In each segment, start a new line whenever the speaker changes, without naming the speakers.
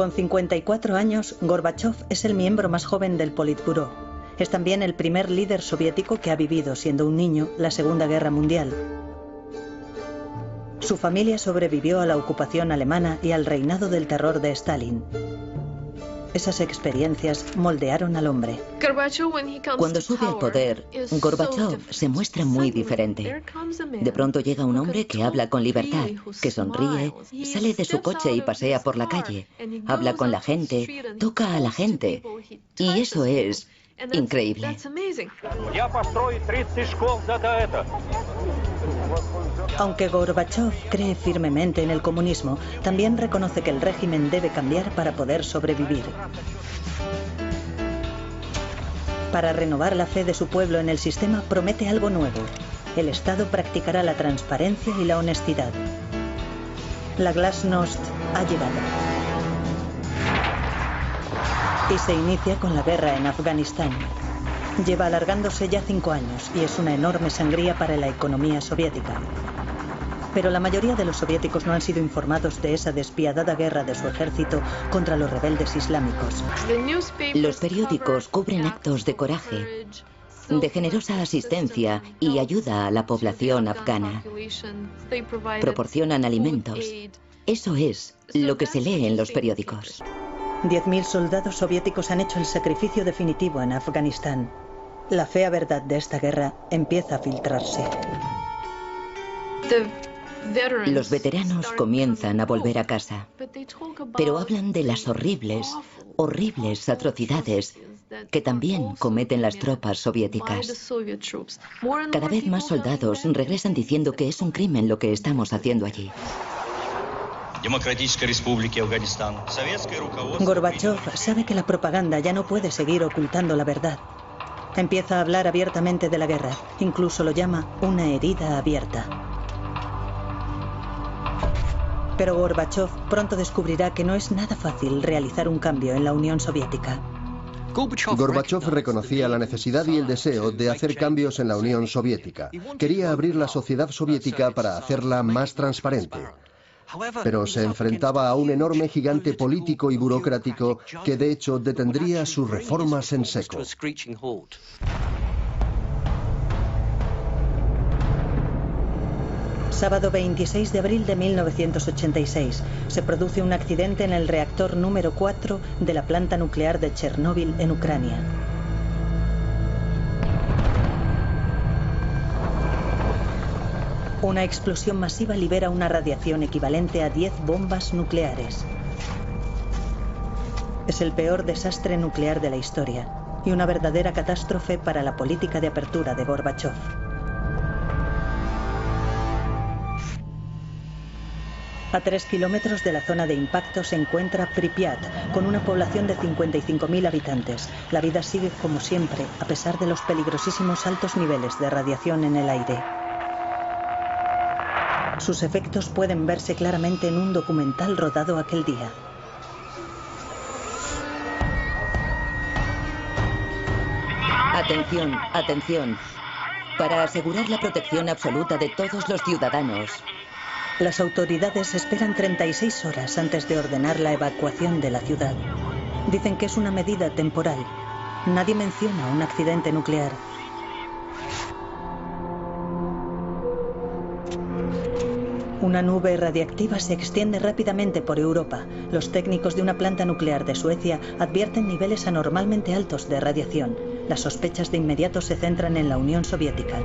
Con 54 años, Gorbachov es el miembro más joven del Politburó. Es también el primer líder soviético que ha vivido, siendo un niño, la Segunda Guerra Mundial. Su familia sobrevivió a la ocupación alemana y al reinado del terror de Stalin. Esas experiencias moldearon al hombre.
Cuando sube al poder, Gorbachov se muestra muy diferente. De pronto llega un hombre que habla con libertad, que sonríe, sale de su coche y pasea por la calle, habla con la gente, toca a la gente. Y eso es increíble.
Aunque Gorbachov cree firmemente en el comunismo, también reconoce que el régimen debe cambiar para poder sobrevivir. Para renovar la fe de su pueblo en el sistema, promete algo nuevo. El Estado practicará la transparencia y la honestidad. La glasnost ha llegado. Y se inicia con la guerra en Afganistán. Lleva alargándose ya 5 años y es una enorme sangría para la economía soviética. Pero la mayoría de los soviéticos no han sido informados de esa despiadada guerra de su ejército contra los rebeldes islámicos.
Los periódicos cubren actos de coraje, de generosa asistencia y ayuda a la población afgana. Proporcionan alimentos. Eso es lo que se lee en los periódicos.
10.000 soldados soviéticos han hecho el sacrificio definitivo en Afganistán. La fea verdad de esta guerra empieza a filtrarse.
Los veteranos comienzan a volver a casa, pero hablan de las horribles, horribles atrocidades que también cometen las tropas soviéticas. Cada vez más soldados regresan diciendo que es un crimen lo que estamos haciendo allí.
Gorbachov sabe que la propaganda ya no puede seguir ocultando la verdad. Empieza a hablar abiertamente de la guerra, incluso lo llama una herida abierta. Pero Gorbachov pronto descubrirá que no es nada fácil realizar un cambio en la Unión Soviética.
Gorbachov reconocía la necesidad y el deseo de hacer cambios en la Unión Soviética. Quería abrir la sociedad soviética para hacerla más transparente. Pero se enfrentaba a un enorme gigante político y burocrático que de hecho detendría sus reformas en seco.
Sábado 26 de abril de 1986, se produce un accidente en el reactor número 4 de la planta nuclear de Chernóbil en Ucrania. Una explosión masiva libera una radiación equivalente a 10 bombas nucleares. Es el peor desastre nuclear de la historia y una verdadera catástrofe para la política de apertura de Gorbachov. A 3 kilómetros de la zona de impacto se encuentra Pripyat, con una población de 55.000 habitantes. La vida sigue como siempre, a pesar de los peligrosísimos altos niveles de radiación en el aire. Sus efectos pueden verse claramente en un documental rodado aquel día.
Atención, atención. Para asegurar la protección absoluta de todos los ciudadanos.
Las autoridades esperan 36 horas antes de ordenar la evacuación de la ciudad. Dicen que es una medida temporal. Nadie menciona un accidente nuclear. Una nube radiactiva se extiende rápidamente por Europa. Los técnicos de una planta nuclear de Suecia advierten niveles anormalmente altos de radiación. Las sospechas de inmediato se centran en la Unión Soviética.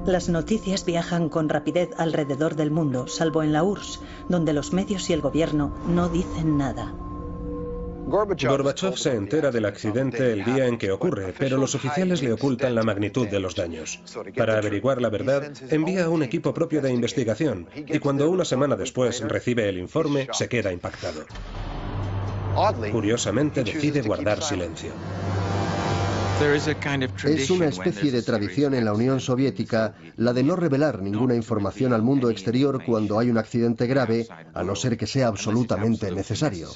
Las noticias viajan con rapidez alrededor del mundo, salvo en la URSS, donde los medios y el gobierno no dicen nada.
Gorbachov se entera del accidente el día en que ocurre, pero los oficiales le ocultan la magnitud de los daños. Para averiguar la verdad, envía un equipo propio de investigación y cuando una semana después recibe el informe, se queda impactado. Curiosamente, decide guardar silencio.
Es una especie de tradición en la Unión Soviética la de no revelar ninguna información al mundo exterior cuando hay un accidente grave, a no ser que sea absolutamente necesario.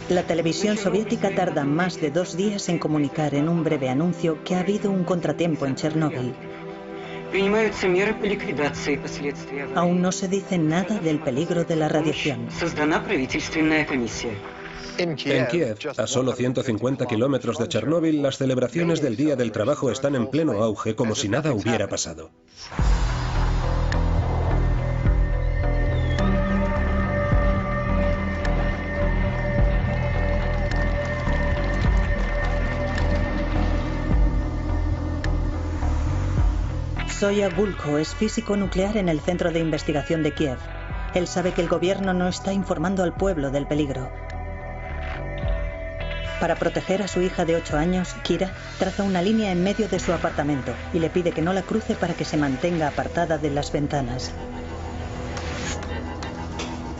La televisión soviética tarda más de 2 días en comunicar en un breve anuncio que ha habido un contratiempo en Chernóbil. Aún no se dice nada del peligro de la radiación.
En Kiev, a solo 150 kilómetros de Chernóbil, las celebraciones del Día del Trabajo están en pleno auge, como si nada hubiera pasado.
Zoya Bulko es físico nuclear en el Centro de Investigación de Kiev. Él sabe que el gobierno no está informando al pueblo del peligro. Para proteger a su hija de 8 años, Kira traza una línea en medio de su apartamento y le pide que no la cruce para que se mantenga apartada de las ventanas.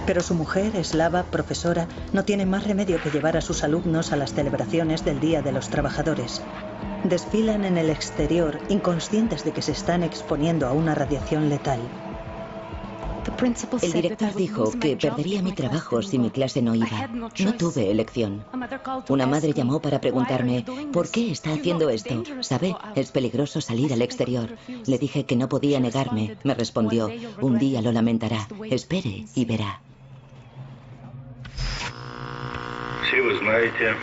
Pero su mujer, Slava, profesora, no tiene más remedio que llevar a sus alumnos a las celebraciones del Día de los Trabajadores. Desfilan en el exterior, inconscientes de que se están exponiendo a una radiación letal.
El director dijo que perdería mi trabajo si mi clase no iba. No tuve elección. Una madre llamó para preguntarme, ¿por qué está haciendo esto? ¿Sabe? Es peligroso salir al exterior. Le dije que no podía negarme. Me respondió, un día lo lamentará. Espere y verá.
Все вы знаете,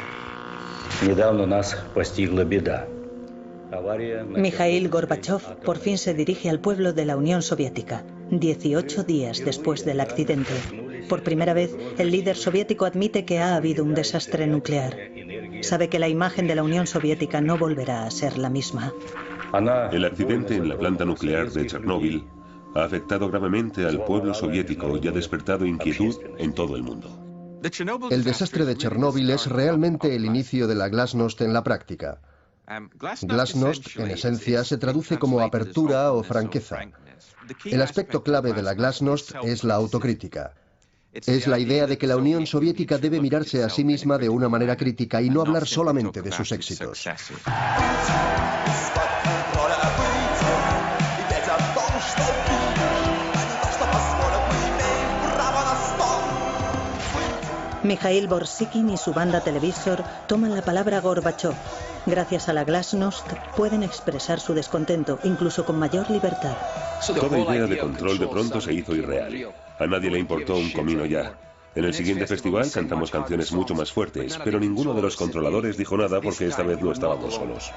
недавно нас постигла беда.
Mikhail Gorbachev por fin se dirige al pueblo de la Unión Soviética, 18 días después del accidente. Por primera vez, el líder soviético admite que ha habido un desastre nuclear. Sabe que la imagen de la Unión Soviética no volverá a ser la misma.
El accidente en la planta nuclear de Chernóbil ha afectado gravemente al pueblo soviético y ha despertado inquietud en todo el mundo.
El desastre de Chernóbil es realmente el inicio de la glasnost en la práctica. Glasnost, en esencia, se traduce como apertura o franqueza. El aspecto clave de la glasnost es la autocrítica. Es la idea de que la Unión Soviética debe mirarse a sí misma de una manera crítica y no hablar solamente de sus éxitos.
Mikhail Borsikin y su banda Televisor toman la palabra Gorbachev. Gracias a la glasnost pueden expresar su descontento, incluso con mayor libertad.
Toda idea de control de pronto se hizo irreal. A nadie le importó un comino ya. En el siguiente festival cantamos canciones mucho más fuertes, pero ninguno de los controladores dijo nada porque esta vez no estábamos solos.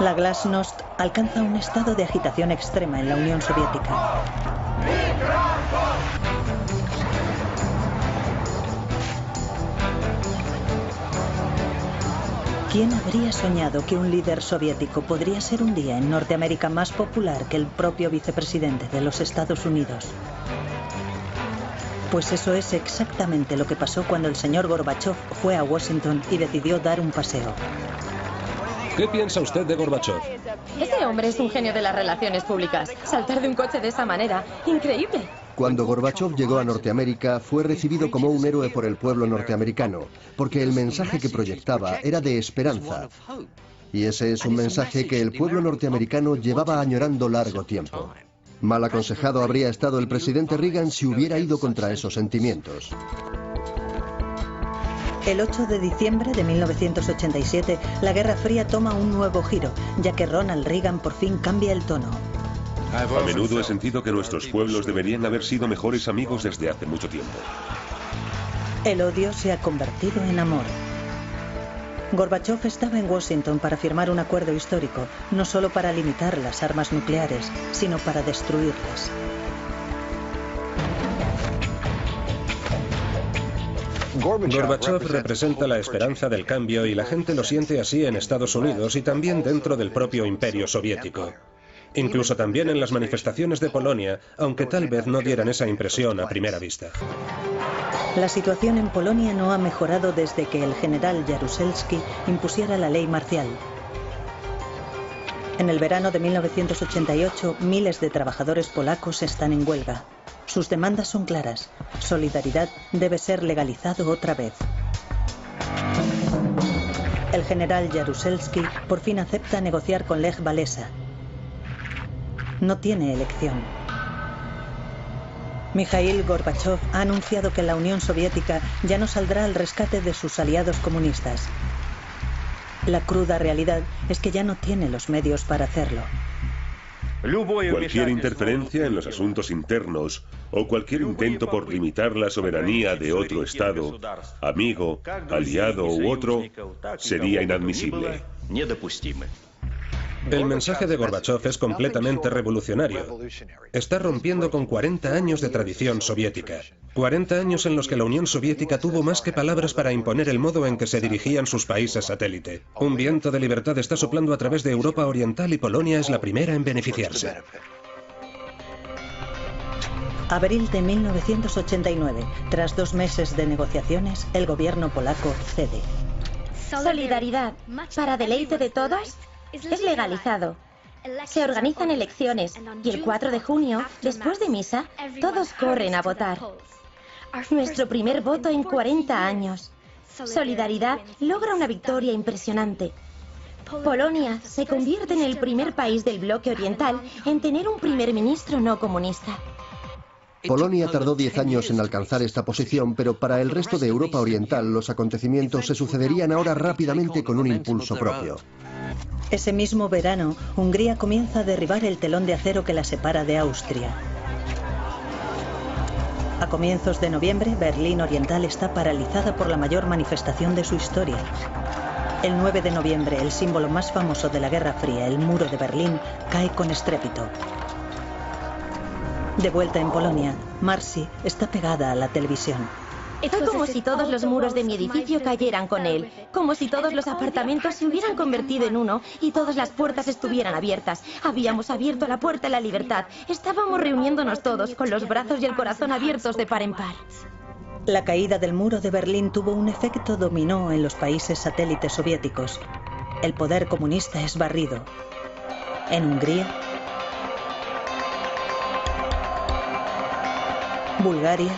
La glasnost alcanza un estado de agitación extrema en la Unión Soviética. ¿Quién habría soñado que un líder soviético podría ser un día en Norteamérica más popular que el propio vicepresidente de los Estados Unidos? Pues eso es exactamente lo que pasó cuando el señor Gorbachev fue a Washington y decidió dar un paseo.
¿Qué piensa usted de Gorbachev?
Ese hombre es un genio de las relaciones públicas. Saltar de un coche de esa manera, increíble.
Cuando Gorbachev llegó a Norteamérica, fue recibido como un héroe por el pueblo norteamericano, porque el mensaje que proyectaba era de esperanza. Y ese es un mensaje que el pueblo norteamericano llevaba añorando largo tiempo. Mal aconsejado habría estado el presidente Reagan si hubiera ido contra esos sentimientos.
El 8 de diciembre de 1987, la Guerra Fría toma un nuevo giro, ya que Ronald Reagan por fin cambia el tono.
A menudo he sentido que nuestros pueblos deberían haber sido mejores amigos desde hace mucho tiempo.
El odio se ha convertido en amor. Gorbachev estaba en Washington para firmar un acuerdo histórico, no solo para limitar las armas nucleares, sino para destruirlas.
Gorbachev representa la esperanza del cambio y la gente lo siente así en Estados Unidos y también dentro del propio imperio soviético. Incluso también en las manifestaciones de Polonia, aunque tal vez no dieran esa impresión a primera vista.
La situación en Polonia no ha mejorado desde que el general Jaruzelski impusiera la ley marcial. En el verano de 1988, miles de trabajadores polacos están en huelga. Sus demandas son claras. Solidaridad debe ser legalizado otra vez. El general Jaruzelski por fin acepta negociar con Lech Walesa. No tiene elección. Mikhail Gorbachev ha anunciado que la Unión Soviética ya no saldrá al rescate de sus aliados comunistas. La cruda realidad es que ya no tiene los medios para hacerlo.
Cualquier interferencia en los asuntos internos o cualquier intento por limitar la soberanía de otro Estado, amigo, aliado u otro, sería inadmisible.
El mensaje de Gorbachov es completamente revolucionario. Está rompiendo con 40 años de tradición soviética. 40 años en los que la Unión Soviética tuvo más que palabras para imponer el modo en que se dirigían sus países satélite. Un viento de libertad está soplando a través de Europa Oriental y Polonia es la primera en beneficiarse.
Abril de 1989. Tras 2 meses de negociaciones, el gobierno polaco cede.
Solidaridad, para deleite de todos, es legalizado. Se organizan elecciones y el 4 de junio, después de misa, todos corren a votar. Nuestro primer voto en 40 años. Solidaridad logra una victoria impresionante. Polonia se convierte en el primer país del bloque oriental en tener un primer ministro no comunista.
Polonia tardó 10 años en alcanzar esta posición, pero para el resto de Europa Oriental los acontecimientos se sucederían ahora rápidamente con un impulso propio.
Ese mismo verano, Hungría comienza a derribar el telón de acero que la separa de Austria. A comienzos de noviembre, Berlín Oriental está paralizada por la mayor manifestación de su historia. El 9 de noviembre, el símbolo más famoso de la Guerra Fría, el muro de Berlín, cae con estrépito. De vuelta en Polonia, Marcy está pegada a la televisión.
Fue como si todos los muros de mi edificio cayeran con él, como si todos los apartamentos se hubieran convertido en uno y todas las puertas estuvieran abiertas. Habíamos abierto la puerta a la libertad. Estábamos reuniéndonos todos con los brazos y el corazón abiertos de par en par.
La caída del muro de Berlín tuvo un efecto dominó en los países satélites soviéticos. El poder comunista es barrido. En Hungría, Bulgaria,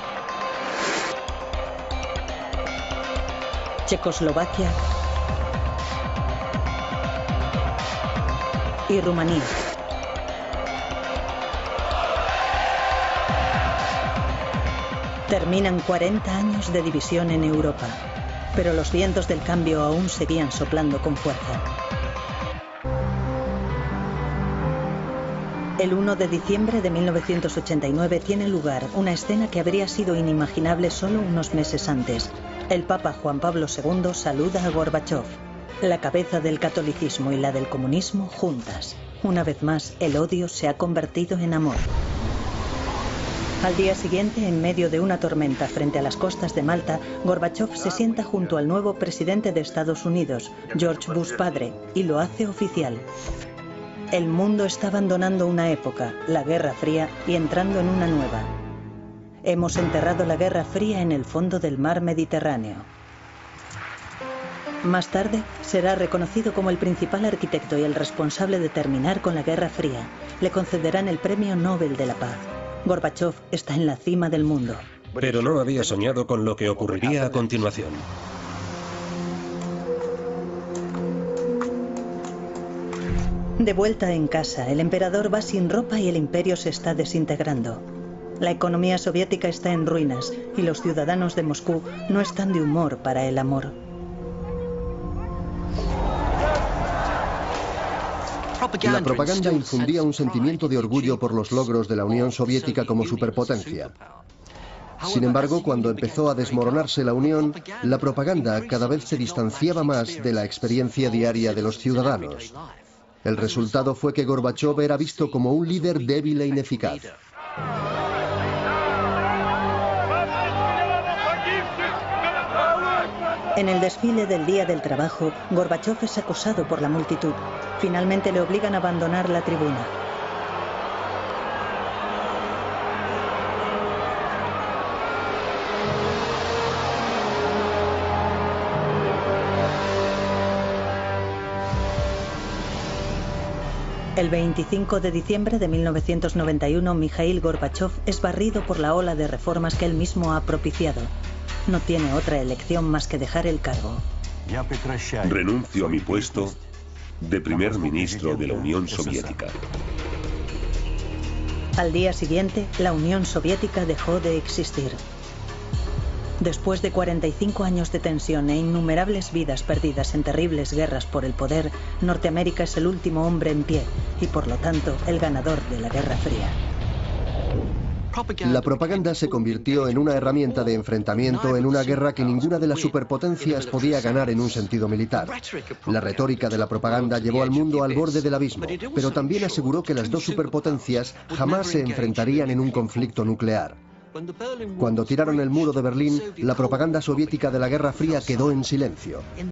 Checoslovaquia y Rumanía. Terminan 40 años de división en Europa, pero los vientos del cambio aún seguían soplando con fuerza. El 1 de diciembre de 1989 tiene lugar una escena que habría sido inimaginable solo unos meses antes. El Papa Juan Pablo II saluda a Gorbachov. La cabeza del catolicismo y la del comunismo juntas. Una vez más, el odio se ha convertido en amor. Al día siguiente, en medio de una tormenta frente a las costas de Malta, Gorbachov se sienta junto al nuevo presidente de Estados Unidos, George Bush padre, y lo hace oficial. El mundo está abandonando una época, la Guerra Fría, y entrando en una nueva. Hemos enterrado la Guerra Fría en el fondo del mar Mediterráneo. Más tarde, será reconocido como el principal arquitecto y el responsable de terminar con la Guerra Fría. Le concederán el Premio Nobel de la Paz. Gorbachov está en la cima del mundo.
Pero no había soñado con lo que ocurriría a continuación.
De vuelta en casa, el emperador va sin ropa y el imperio se está desintegrando. La economía soviética está en ruinas y los ciudadanos de Moscú no están de humor para el amor.
La propaganda infundía un sentimiento de orgullo por los logros de la Unión Soviética como superpotencia. Sin embargo, cuando empezó a desmoronarse la Unión, la propaganda cada vez se distanciaba más de la experiencia diaria de los ciudadanos. El resultado fue que Gorbachov era visto como un líder débil e ineficaz.
En el desfile del Día del Trabajo, Gorbachov es acosado por la multitud. Finalmente le obligan a abandonar la tribuna. El 25 de diciembre de 1991, Mikhail Gorbachov es barrido por la ola de reformas que él mismo ha propiciado. No tiene otra elección más que dejar el cargo.
Renuncio a mi puesto de primer ministro de la Unión Soviética.
Al día siguiente, la Unión Soviética dejó de existir. Después de 45 años de tensión e innumerables vidas perdidas en terribles guerras por el poder, Norteamérica es el último hombre en pie y, por lo tanto, el ganador de la Guerra Fría.
La propaganda se convirtió en una herramienta de enfrentamiento en una guerra que ninguna de las superpotencias podía ganar en un sentido militar. La retórica de la propaganda llevó al mundo al borde del abismo, pero también aseguró que las dos superpotencias jamás se enfrentarían en un conflicto nuclear. Cuando tiraron el muro de Berlín, la propaganda soviética de la Guerra Fría quedó en silencio.